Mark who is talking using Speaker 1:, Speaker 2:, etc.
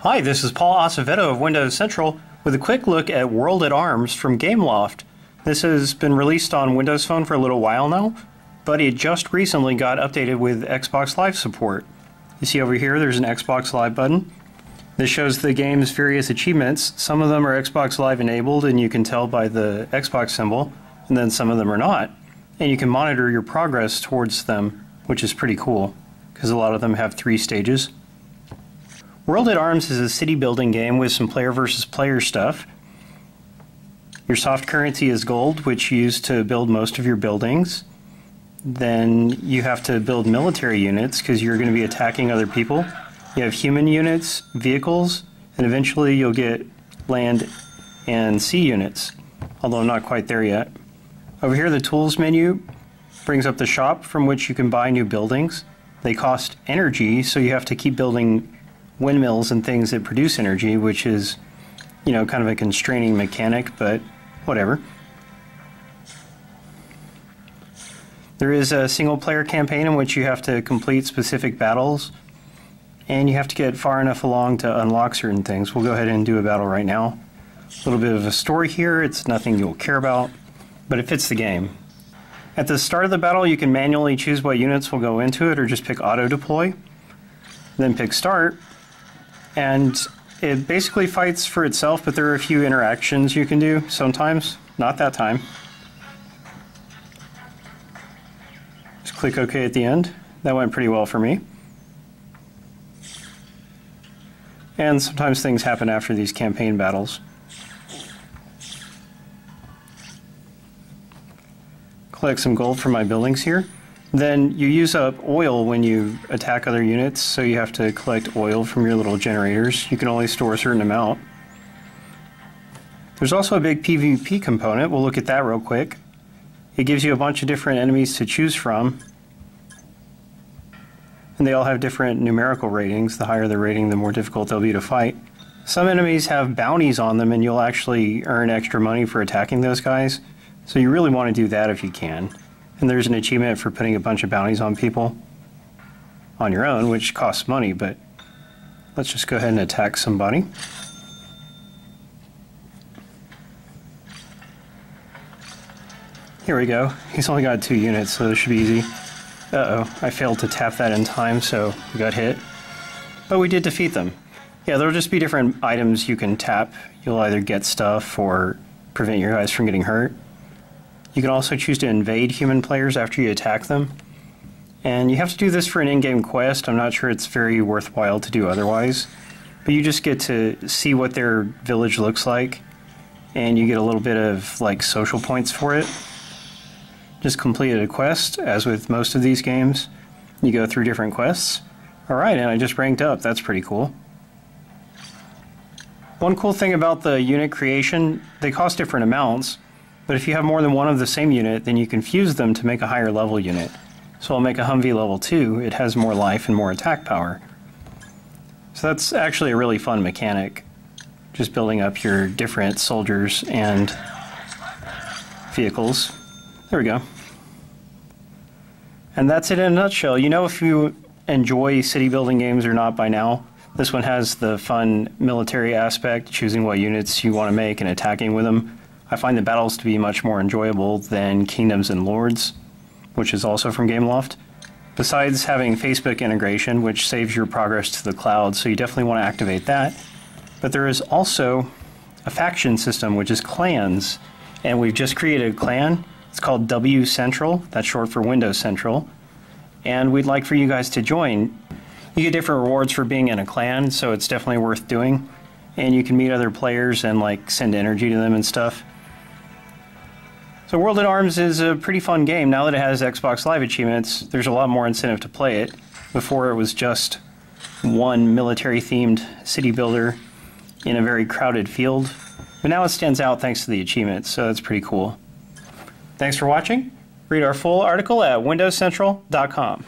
Speaker 1: Hi, this is Paul Acevedo of Windows Central with a quick look at World at Arms from Gameloft. This has been released on Windows Phone for a little while now, but it just recently got updated with Xbox Live support. You see over here there's an Xbox Live button. This shows the game's various achievements. Some of them are Xbox Live enabled and you can tell by the Xbox symbol, and then some of them are not. And you can monitor your progress towards them, which is pretty cool, because a lot of them have 3 stages. World at Arms is a city building game with some player versus player stuff. Your soft currency is gold, which you use to build most of your buildings. Then you have to build military units because you're going to be attacking other people. You have human units, vehicles, and eventually you'll get land and sea units, although I'm not quite there yet. Over here the tools menu brings up the shop from which you can buy new buildings. They cost energy, so you have to keep building windmills and things that produce energy, which is, kind of a constraining mechanic, but whatever. There is a single player campaign in which you have to complete specific battles, and you have to get far enough along to unlock certain things. We'll go ahead and do a battle right now. A little bit of a story here. It's nothing you'll care about, but it fits the game. At the start of the battle, you can manually choose what units will go into it or just pick auto deploy, then pick start. And it basically fights for itself, but there are a few interactions you can do sometimes. Not that time. Just click OK at the end. That went pretty well for me. And sometimes things happen after these campaign battles. Collect some gold from my buildings here. Then you use up oil when you attack other units, so you have to collect oil from your little generators. You can only store a certain amount. There's also a big PvP component. We'll look at that real quick. It gives you a bunch of different enemies to choose from, and they all have different numerical ratings. The higher the rating, the more difficult they'll be to fight. Some enemies have bounties on them, and you'll actually earn extra money for attacking those guys, so you really want to do that if you can. And there's an achievement for putting a bunch of bounties on people on your own, which costs money, but let's just go ahead and attack somebody. Here we go. He's only got 2 units, so this should be easy. Uh-oh, I failed to tap that in time, so we got hit. But we did defeat them. Yeah, there'll just be different items you can tap. You'll either get stuff or prevent your guys from getting hurt. You can also choose to invade human players after you attack them. And you have to do this for an in-game quest. I'm not sure it's very worthwhile to do otherwise. But you just get to see what their village looks like, and you get a little bit of social points for it. Just completed a quest, as with most of these games. You go through different quests. Alright, and I just ranked up. That's pretty cool. One cool thing about the unit creation, they cost different amounts. But if you have more than one of the same unit, then you can fuse them to make a higher level unit. So I'll make a Humvee level 2. It has more life and more attack power. So that's actually a really fun mechanic. Just building up your different soldiers and vehicles. There we go. And that's it in a nutshell. You know if you enjoy city building games or not by now. This one has the fun military aspect, choosing what units you want to make and attacking with them. I find the battles to be much more enjoyable than Kingdoms and Lords, which is also from Gameloft. Besides having Facebook integration, which saves your progress to the cloud, so you definitely want to activate that. But there is also a faction system, which is clans, and we've just created a clan. It's called W Central, that's short for Windows Central, and we'd like for you guys to join. You get different rewards for being in a clan, so it's definitely worth doing, and you can meet other players and send energy to them and stuff. So World at Arms is a pretty fun game. Now that it has Xbox Live achievements, there's a lot more incentive to play it. Before it was just one military-themed city builder in a very crowded field. But now it stands out thanks to the achievements, so that's pretty cool. Thanks for watching. Read our full article at windowscentral.com.